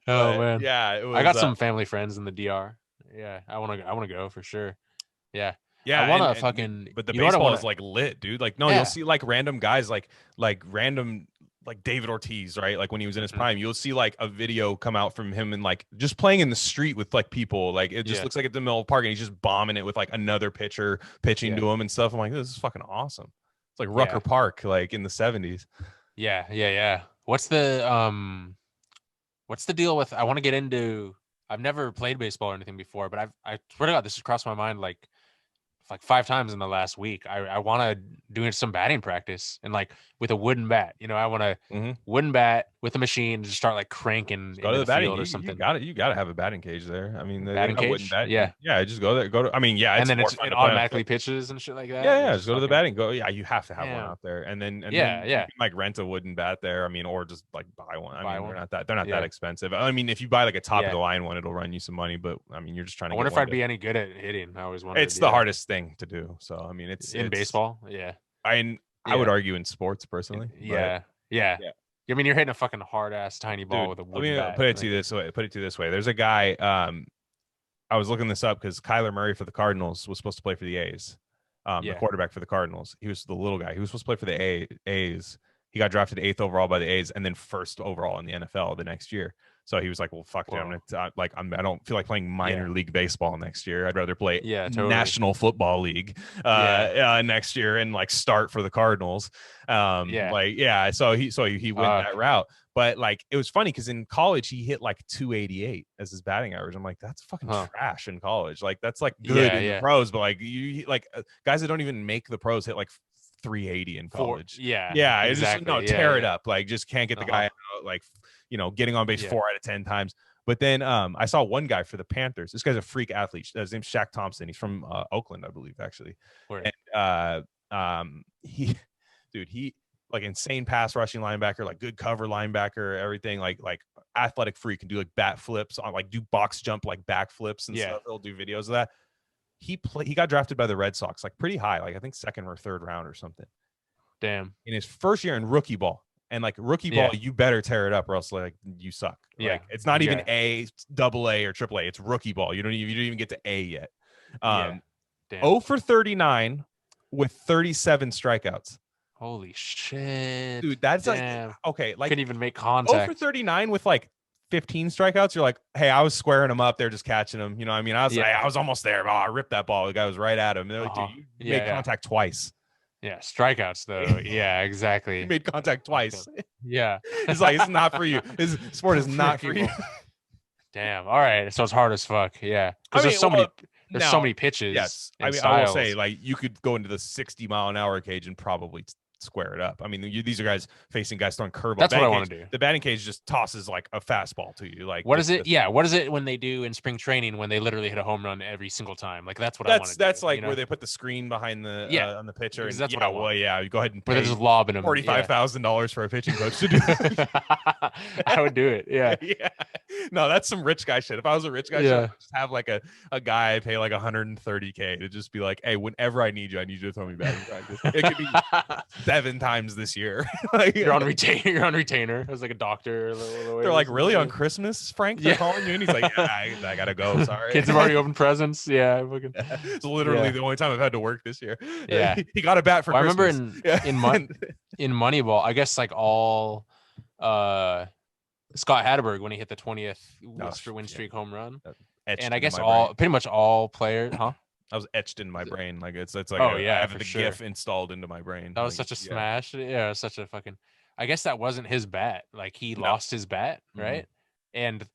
Oh man, I got some family friends in the DR. Yeah, I want to go for sure. Yeah. Yeah, I want to fucking. But the baseball is like lit, dude. Like, no, you'll see like random guys, like random, like David Ortiz, right? Like when he was in his prime, you'll see like a video come out from him and like just playing in the street with like people. Like it just looks like at the middle of the park, and he's just bombing it with like another pitcher pitching to him and stuff. I'm like, this is fucking awesome. It's like Rucker Park, like in the 70s. Yeah. What's the deal with? I want to get into. I've never played baseball or anything before, but I swear to God, this has crossed my mind. Like, like 5 times in the last week. I want to do some batting practice and like with a wooden bat. You know, I want to wooden bat with a machine and just start like cranking Go into to the the batting. field or You something. you got to have a batting cage there. I mean, they Batting got wooden cage, bat. yeah, Yeah. Just go there. Go to. I mean, yeah, and it's then more fun it to play on automatically field. pitches and shit like that. Yeah, It's just go to the fucking, batting. Go. Yeah, you have to have one damn. out there, and then Yeah, you can like rent a wooden bat there. I mean, or just like buy one. I Buy mean, one. they're not that expensive. I mean, if you buy like a top of Yeah. the line one, it'll run you some money. But I mean, you're just trying to I wonder get if one. I'd be any good at hitting. I always wondered. It's the hardest thing to do. So I mean, it's in baseball. Yeah. I would argue in sports personally. Yeah. Yeah. I mean, you're hitting a fucking hard ass tiny ball with a wooden bat. Put it to you this way. There's a guy. I was looking this up because Kyler Murray for the Cardinals was supposed to play for the A's. The quarterback for the Cardinals. He was the little guy. He was supposed to play for the A's. He got drafted 8th overall by the A's and then 1st overall in the NFL the next year. So he was like, "Well, fuck it. I'm gonna I don't feel like playing minor league baseball next year. I'd rather play National Football League next year and like start for the Cardinals." So he went that route. But like it was funny because in college he hit like 288 as his batting average. I'm like, that's fucking trash in college. Like that's like good in the pros, but like you like guys that don't even make the pros hit like 380 in college. It's just tear it up. Like just can't get the guy out, like getting on base 4 out of 10 times. But then I saw one guy for the Panthers. This guy's a freak athlete. His name's Shaq Thompson. He's from Oakland, I believe, actually. And he like insane pass rushing linebacker, like good cover linebacker, everything, like athletic freak, can do like bat flips on, like do box jump like back flips and stuff. He'll do videos of that. He got drafted by the Red Sox like pretty high, like I think 2nd or 3rd round or something. Damn. In his first year in rookie ball. And like rookie ball, you better tear it up or else like you suck. Like it's not even A, AA or AAA. It's rookie ball. You don't even get to A yet. 0 for 39 with 37 strikeouts. Holy shit, dude! That's like okay. Like couldn't even make contact. 0 for 39 with like 15 strikeouts. You're like, hey, I was squaring them up. They're just catching them. You know what I mean? I was almost there. Oh, I ripped that ball. The guy was right at him. They're like, dude, you made contact twice. Yeah, strikeouts though. Yeah, exactly. You made contact twice. Yeah. It's like, it's not for you. This sport is not for you. Damn. All right. So it's hard as fuck. Yeah. Because there's so many pitches. Yes. I mean, I will say, like, you could go into the 60-mile-an-hour cage and probably square it up. I mean, these are guys facing guys throwing curveballs. That's what I want to do. The batting cage just tosses like a fastball to you. Like, what is it? Yeah. What is it when they do in spring training when they literally hit a home run every single time? Like that's what I want to do. That's like where they put the screen behind the on the pitcher. And, that's what I want. You go ahead and pay, they're just lobbing them $45,000 for a pitching coach to do. I would do it. Yeah. Yeah. No, that's some rich guy shit. If I was a rich guy, I would just have like a guy pay like $130K to just be like, hey, whenever I need you to throw me batting practice. It could be 7 times this year. Like, you're on retainer. As like a doctor. They're like, really, on Christmas, Frank? They're calling you, and he's like, yeah, I gotta go. Sorry. Kids have already opened presents. Yeah, it's literally the only time I've had to work this year. Yeah, he got a bat for Christmas. I remember in Moneyball, I guess like all Scott Hatterberg when he hit the 20th win streak home run, and I guess pretty much all players, huh? I was etched in my brain. Like it's like I have the GIF installed into my brain. That was such a smash. Yeah, it was such a fucking. I guess that wasn't his bat. Like he lost his bat, right? And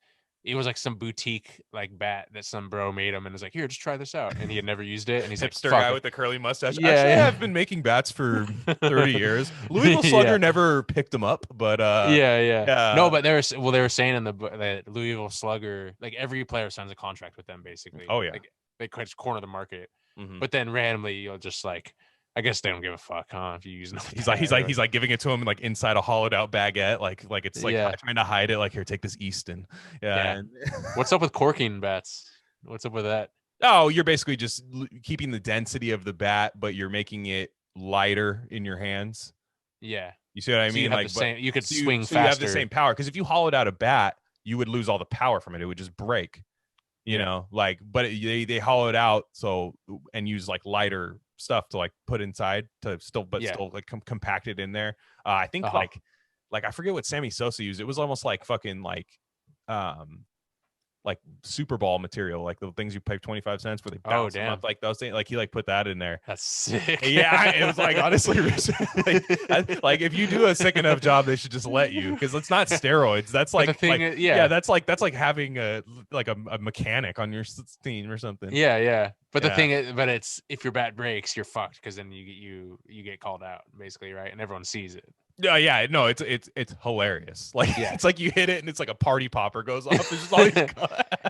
it was like some boutique like bat that some bro made him and was like, here, just try this out. And he had never used it. And he's hipster like, guy with the curly mustache. Yeah, actually, I've been making bats for 30 years. Louisville Slugger never picked him up, but no, but they were saying in the Louisville Slugger, like every player signs a contract with them basically. Oh yeah, like, they could corner the market, but then randomly you'll just like. I guess they don't give a fuck, huh? If you use he's like giving it to him like inside a hollowed out baguette, like it's like trying to hide it. Like, here, take this Easton. Yeah. What's up with corking bats? What's up with that? Oh, you're basically just keeping the density of the bat, but you're making it lighter in your hands. Yeah. You see what I mean? Like, you could swing faster. You have the same power, because if you hollowed out a bat, you would lose all the power from it. It would just break. You know, like, but they hollow it out and use like lighter stuff to like put inside to still like compact it in there. I think like I forget what Sammy Sosa used. It was almost like fucking like like Super Bowl material, like the things you pay 25 cents where they Oh, bounce them damn. up, like those things. Like he like put that in there. That's sick. Yeah, it was like honestly, like if you do a sick enough job, they should just let you, because it's not steroids. That's But the like, thing is, yeah. that's like having a mechanic on your team or something. Yeah. But the Yeah. thing is, but it's if your bat breaks, you're fucked, because then you get called out basically, right? And everyone sees it. Yeah, no, it's hilarious. Like Yeah. it's like you hit it and it's like a party popper goes off. There's just all these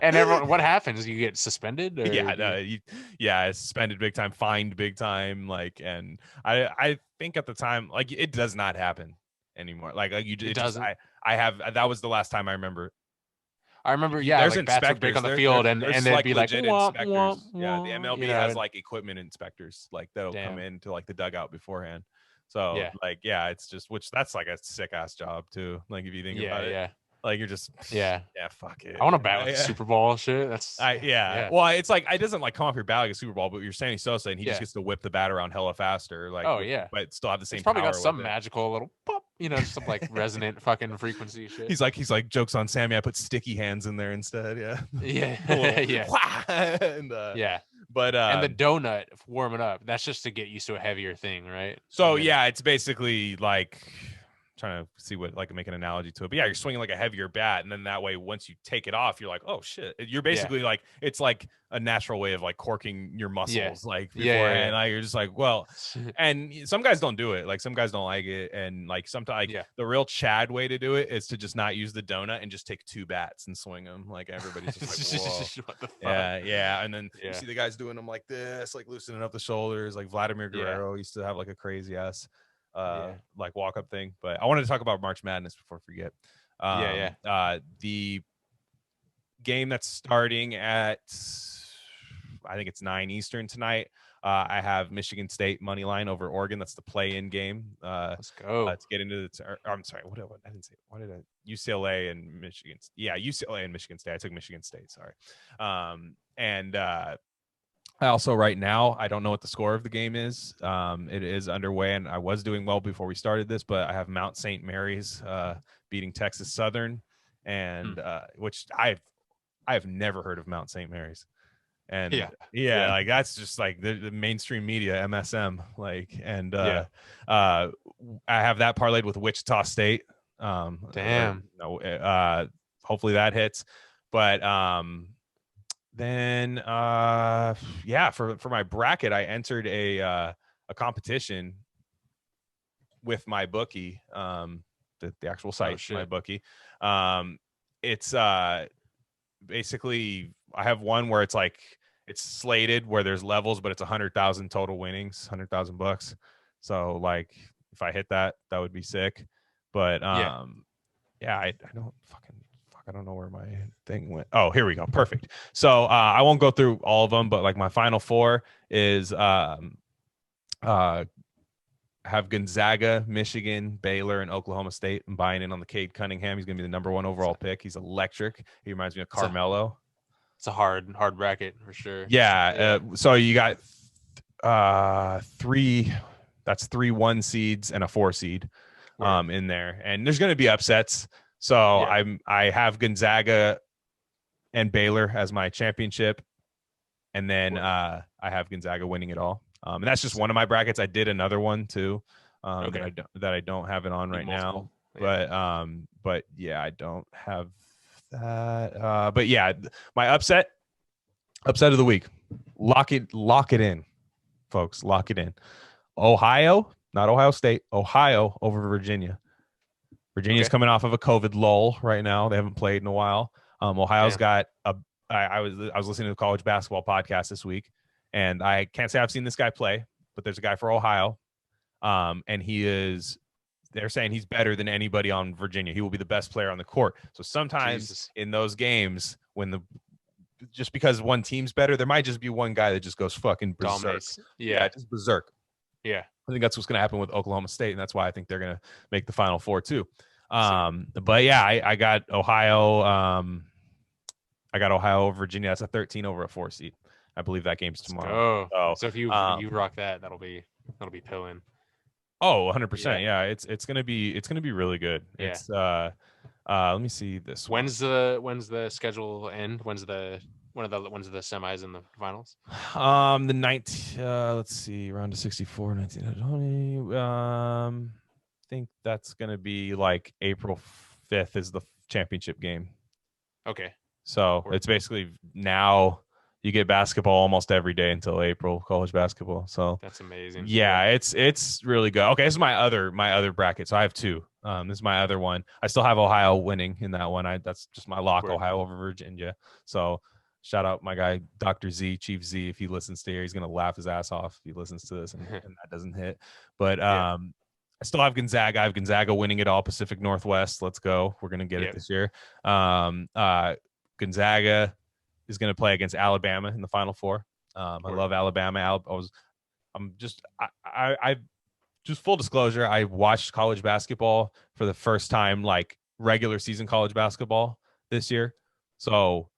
And everyone, what happens? You get suspended? Or it's suspended big time, fined big time. Like, and I think at the time, like, it does not happen anymore. Like you, it doesn't. I have, that was the last time I remember. I remember, yeah, There's like bats would break on the field, and they'd be like, legit womp, inspectors. womp, Yeah, the womp, MLB you know, has and- like equipment inspectors, like that'll come Damn. into like the dugout beforehand. So Yeah. like, yeah, it's just, which that's like a sick ass job too. Like if you think about it, yeah. like you're just, Yeah. fuck it. I want to bat with Yeah. the Super Bowl shit. That's yeah. Well, it's like it doesn't like come off your bat like a Super Bowl, but you're Sammy Sosa and he just Yeah. gets to whip the bat around hella faster. Like, Oh, yeah. but still have the same. It's probably power got some with it. magical little pop, you know, some like resonant fucking frequency shit. He's like jokes on Sammy. I put sticky hands in there instead. Yeah. Yeah. Yeah. And, Yeah. But And the donut warming up, that's just to get used to a heavier thing, right? so And then- yeah, it's basically like trying to see what, like, make an analogy to it. But yeah, you're swinging like a heavier bat, and then that way, once you take it off, you're like, oh shit. You're basically like, it's like a natural way of like corking your muscles, like beforehand. Like you're just like, well, and some guys don't do it. Like some guys don't like it, and like sometimes the real Chad way to do it is to just not use the donut and just take two bats and swing them. Like everybody's just like, whoa. What the fuck? Yeah, and then you see the guys doing them like this, like loosening up the shoulders. Like Vladimir Guerrero used to have like a crazy ass like walk up thing. But I wanted to talk about March Madness before I forget. The game that's starting at, I think it's 9 Eastern tonight. I have Michigan State money line over Oregon. That's the play-in game. Let's go. Let's get into the. I'm sorry. What I didn't say. What did I? UCLA and Michigan. Yeah, UCLA and Michigan State. I took Michigan State. Sorry. I also, right now, I don't know what the score of the game is. It is underway, and I was doing well before we started this, but I have Mount St. Mary's beating Texas Southern, and which I've never heard of Mount St. Mary's. And like that's just like the mainstream media, MSM, like, and I have that parlayed with Wichita State. Damn. Hopefully that hits. But then for my bracket, I entered a competition with my bookie, the actual site, my bookie. It's basically, I have one where it's like, it's slated where there's levels, but it's 100,000 total winnings, $100,000. So like if I hit that, that would be sick. But I don't I don't know where my thing went. Oh, here we go. Perfect. So I won't go through all of them, but like my final four is have Gonzaga, Michigan, Baylor, and Oklahoma State. I'm buying in on the Cade Cunningham. He's going to be the number 1 overall pick. He's electric. He reminds me of Carmelo. It's a hard bracket for sure. Yeah. So you got 3 1 seeds and a 4 seed in there. And there's going to be upsets. So I have Gonzaga and Baylor as my championship. And then I have Gonzaga winning it all. And that's just one of my brackets. I did another one too, that I don't have it on right now. But yeah, I don't have that. But yeah, my upset of the week. Lock it in, folks. Lock it in. Ohio, not Ohio State. Ohio over Virginia. Virginia's coming off of a COVID lull right now. They haven't played in a while. Ohio's got a. I was listening to the college basketball podcast this week, and I can't say I've seen this guy play, but there's a guy for Ohio, and they're saying he's better than anybody on Virginia. He will be the best player on the court. So sometimes in those games, just because one team's better, there might just be one guy that just goes fucking berserk. Dominates. Just berserk. Yeah. I think that's what's going to happen with Oklahoma State, and that's why I think they're going to make the Final Four too. But yeah, I got Ohio. I got Ohio over Virginia. That's a 13 over a 4 seed. I believe that game's tomorrow. So if you rock that, that'll be pilling. Oh, 100%. Yeah, it's gonna be really good. Yeah. It's Let me see this one. When's the schedule end? When's the semis and the finals? The 19 let's see, round of 64, 1920. I think that's gonna be like April 5th is the championship game. Okay. So it's basically now you get basketball almost every day until April, college basketball. So that's amazing. Yeah, it's really good. Okay, this is my other bracket. So I have two. This is my other one. I still have Ohio winning in that one. That's just my lock, Ohio over Virginia. So shout out my guy Dr. Z, Chief Z. If he listens to here, he's gonna laugh his ass off if he listens to this and that doesn't hit. But I still have Gonzaga. I have Gonzaga winning it all, Pacific Northwest. Let's go. We're gonna get it this year. Gonzaga is gonna play against Alabama in the Final Four. I love Alabama. I'm just I just full disclosure, I watched college basketball for the first time, like regular season college basketball this year. So,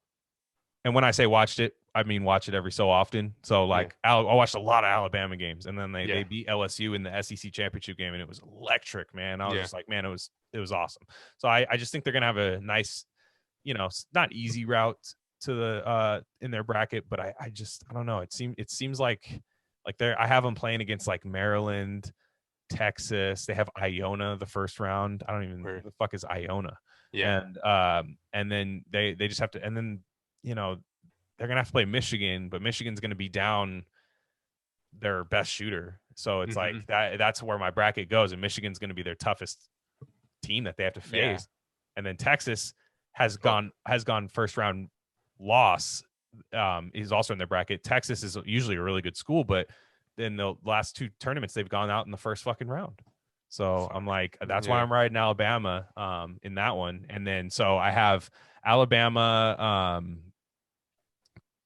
and when I say watched it, I mean watch it every so often. So like I watched a lot of Alabama games, and then they beat LSU in the SEC championship game, and it was electric, man. I was just like, man, it was awesome. So I just think they're gonna have a nice, not easy route to the in their bracket, but I don't know. It seems like I have them playing against like Maryland, Texas. They have Iona the first round. I don't even know who the fuck is Iona. Yeah. And then they just have to, and then they're gonna have to play Michigan, but Michigan's gonna be down their best shooter. So it's like that's where my bracket goes, and Michigan's gonna be their toughest team that they have to face. Yeah. And then Texas has gone first round loss. Is also in their bracket. Texas is usually a really good school, but in the last two tournaments they've gone out in the first fucking round. So I'm like, that's why I'm riding Alabama in that one. And then so I have Alabama.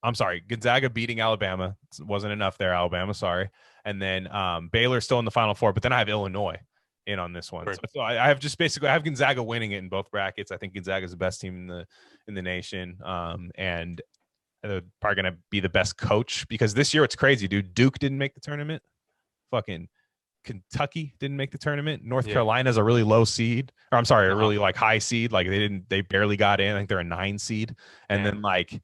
I'm sorry, Gonzaga beating Alabama. It wasn't enough there, Alabama. Sorry. And then Baylor's still in the Final Four, but then I have Illinois in on this one. So I have I have Gonzaga winning it in both brackets. I think Gonzaga is the best team in the nation. And they're probably going to be the best coach, because this year it's crazy, dude. Duke didn't make the tournament. Fucking Kentucky didn't make the tournament. North Carolina's a really low seed, or I'm sorry, a really like high seed. Like they barely got in. I think they're a 9 seed. And then like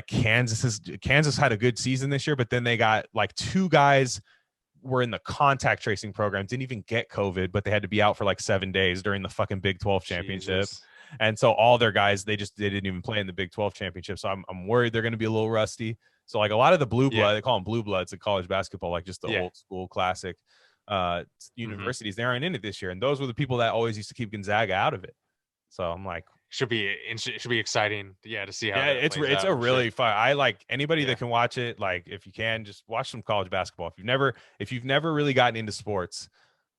Kansas had a good season this year, but then they got like 2 guys were in the contact tracing program, didn't even get COVID, but they had to be out for like 7 days during the fucking Big 12 championship. Jesus. And so all their guys, they didn't even play in the Big 12 championship. So I'm worried they're going to be a little rusty. So like a lot of the blue blood, they call them blue bloods in college basketball, like just the old school classic universities, they aren't in it this year. And those were the people that always used to keep Gonzaga out of it. So I'm like, should be exciting, to see how. It's a really fun. I like anybody that can watch it. Like if you can, just watch some college basketball. If you've never really gotten into sports,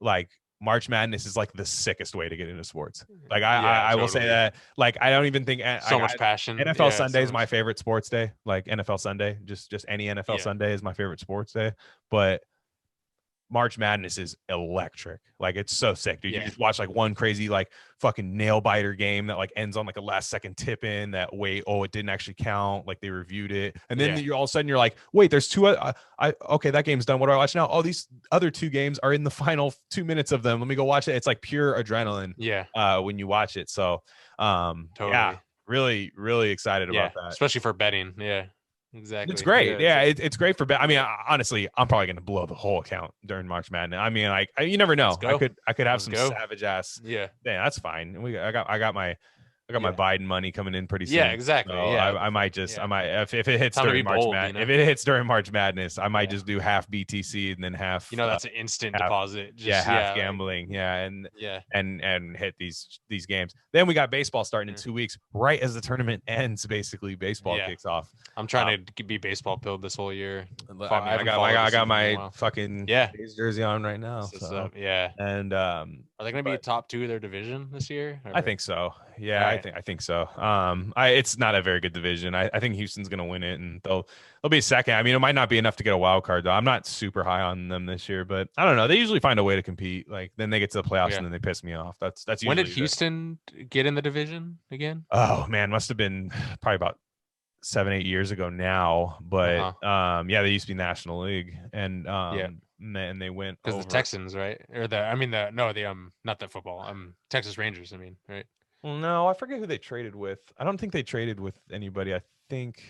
like March Madness is like the sickest way to get into sports. Like I will say that. Like I don't even think much passion. NFL Sunday is my favorite sports day. Like NFL Sunday, just any NFL Sunday is my favorite sports day. But March Madness is electric. Like it's so sick, dude. You just watch like one crazy like fucking nail biter game that like ends on like a last second tip in that it didn't actually count. Like they reviewed it, and then you all of a sudden you're like, wait, there's 2. Okay, that game's done. What do I watch now? Oh, these other 2 games are in the final 2 minutes of them. Let me go watch it. It's like pure adrenaline. When you watch it. So totally. Really, really excited about that, especially for betting. Exactly. It's great. It's great for I mean, honestly, I'm probably going to blow the whole account during March Madness. I mean, like you never know. I could have some savage ass. Yeah, that's fine. I got my Biden money coming in pretty soon. Yeah, exactly. So I might just if it hits during March Madness, if it hits during March Madness, I might just do half BTC and then half. That's an instant deposit. Half gambling. And hit these games. Then we got baseball starting in 2 weeks, right as the tournament ends. Basically, baseball kicks off. I'm trying to be baseball pilled this whole year. I got my fucking A's jersey on right now. So. And are they going to be a top 2 of their division this year? I think so. Yeah, I think so. It's not a very good division. I think Houston's going to win it, and they'll be second. I mean, it might not be enough to get a wild card though. I'm not super high on them this year, but I don't know. They usually find a way to compete. Like then they get to the playoffs and then they piss me off. That's usually when did Houston get in the division again? Oh man, must have been probably about 7-8 years ago now. But they used to be National League, and and they went because the Texans, right? Or not the football. Texas Rangers. I mean, right? Well, no, I forget who they traded with. I don't think they traded with anybody. I think.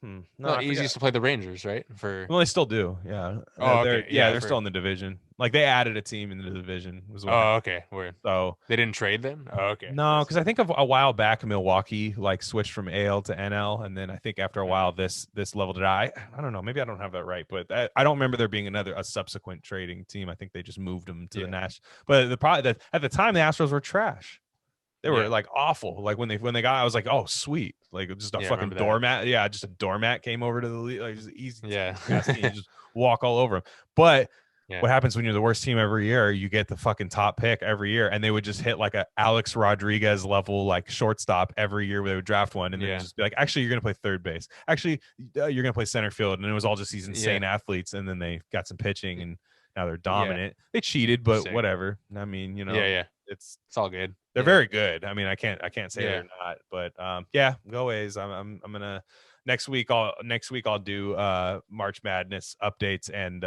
No, Well, I forget. easiest to play the Rangers, right? For Well, they still do. Yeah. oh, They're okay, yeah, they're for still in the division. Like they added a team in the division. Was what happened. oh, okay, word. So They didn't trade them. Oh, okay. no, because I think of a while back Milwaukee like switched from AL to NL, and then I think after a while this leveled it out. I don't know. Maybe I don't have that right, but I don't remember there being a subsequent trading team. I think they just moved them to the Nash. But the problem that at the time the Astros were trash. They were like awful. Like when they got, I was like, oh sweet, like just a fucking doormat. Yeah, just a doormat came over to the league. Like just easy. Yeah, you just walk all over them. But what happens when you're the worst team every year? You get the fucking top pick every year, and they would just hit like a Alex Rodriguez level like shortstop every year where they would draft one, and then just be like, actually, you're gonna play third base. Actually, you're gonna play center field, and it was all just these insane athletes, and then they got some pitching, and now they're dominant. They cheated, but whatever. I mean, it's all good. They're very good. I mean, I can't say they're not, but go A's. I'm gonna next week I'll do March Madness updates and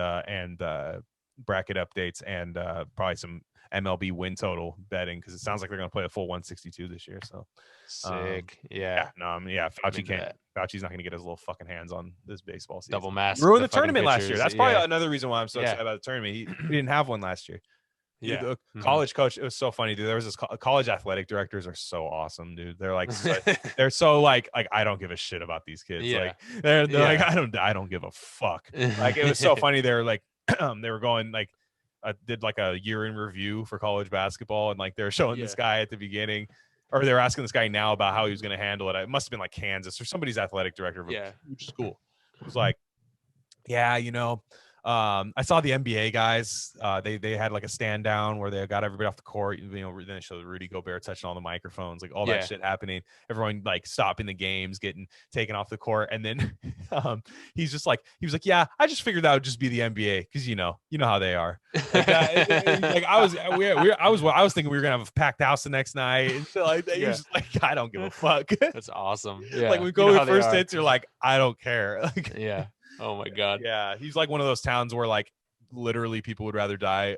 bracket updates and probably some MLB win total betting because it sounds like they're gonna play a full 162 this year. So sick. Fauci's not gonna get his little fucking hands on this baseball season. Double mask. Ruined the tournament last year. That's probably another reason why I'm so excited about the tournament. He didn't have one last year. Yeah, the college coach. It was so funny, dude. There was this college athletic directors are so awesome, dude. They're like, they're so like I don't give a shit about these kids. Like they're like I don't give a fuck. Like it was so funny. They were like, they were going like, did like a year in review for college basketball, and like they're showing this guy at the beginning, or they're asking this guy now about how he was going to handle it. It must have been like Kansas or somebody's athletic director of a huge school. It was like, I saw the NBA guys. They had like a stand down where they got everybody off the court. Then they showed Rudy Gobert touching all the microphones, like all that shit happening. Everyone like stopping the games, getting taken off the court, and then he was like, "Yeah, I just figured that would just be the NBA because you know how they are." Like that, like I was thinking we were gonna have a packed house the next night. And so like he was just like, "I don't give a fuck." That's awesome. Yeah, like we go with first hits, you're like, "I don't care." Like, oh my god. Yeah, he's like one of those towns where like literally people would rather die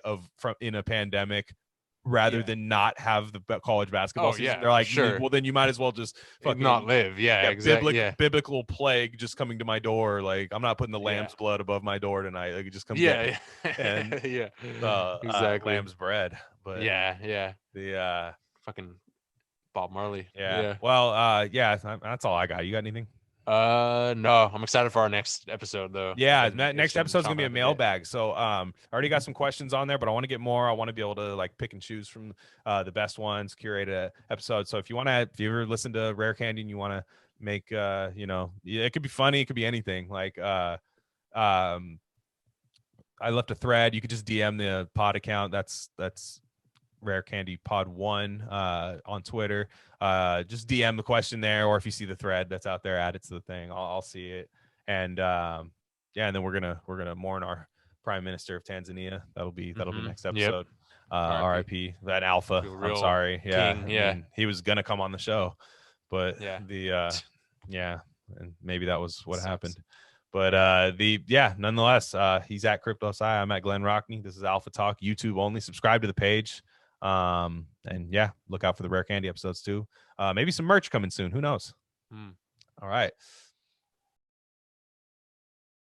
in a pandemic rather than not have the college basketball season. They're like, well, then you might as well just fucking not live. Exactly. Biblical plague just coming to my door. Like I'm not putting the lamb's blood above my door tonight. Like just come get me. And exactly. lamb's bread. But the fucking Bob Marley. Well, that's all I got. You got anything? No, I'm excited for our next episode though. Next episode's gonna be a mailbag. So I already got some questions on there, but I want to get more. I want to be able to like pick and choose from the best ones, curate a episode. So if you ever listen to Rare Candy and you want to make it could be funny, it could be anything. Like I left a thread. You could just DM the pod account. That's Rare Candy Pod 1 on Twitter. Just DM the question there, or if you see the thread that's out there, add it to the thing. I'll see it. And and then we're gonna mourn our Prime Minister of Tanzania. That'll be next episode. RIP that Alpha. I'm sorry. King, I mean, he was gonna come on the show, but and maybe that was what happened. But nonetheless, he's at Crypto Sci. I'm at Glen Rockney. This is Alpha Talk, YouTube only. Subscribe to the page. And look out for the Rare Candy episodes too. Maybe some merch coming soon. Who knows? All right.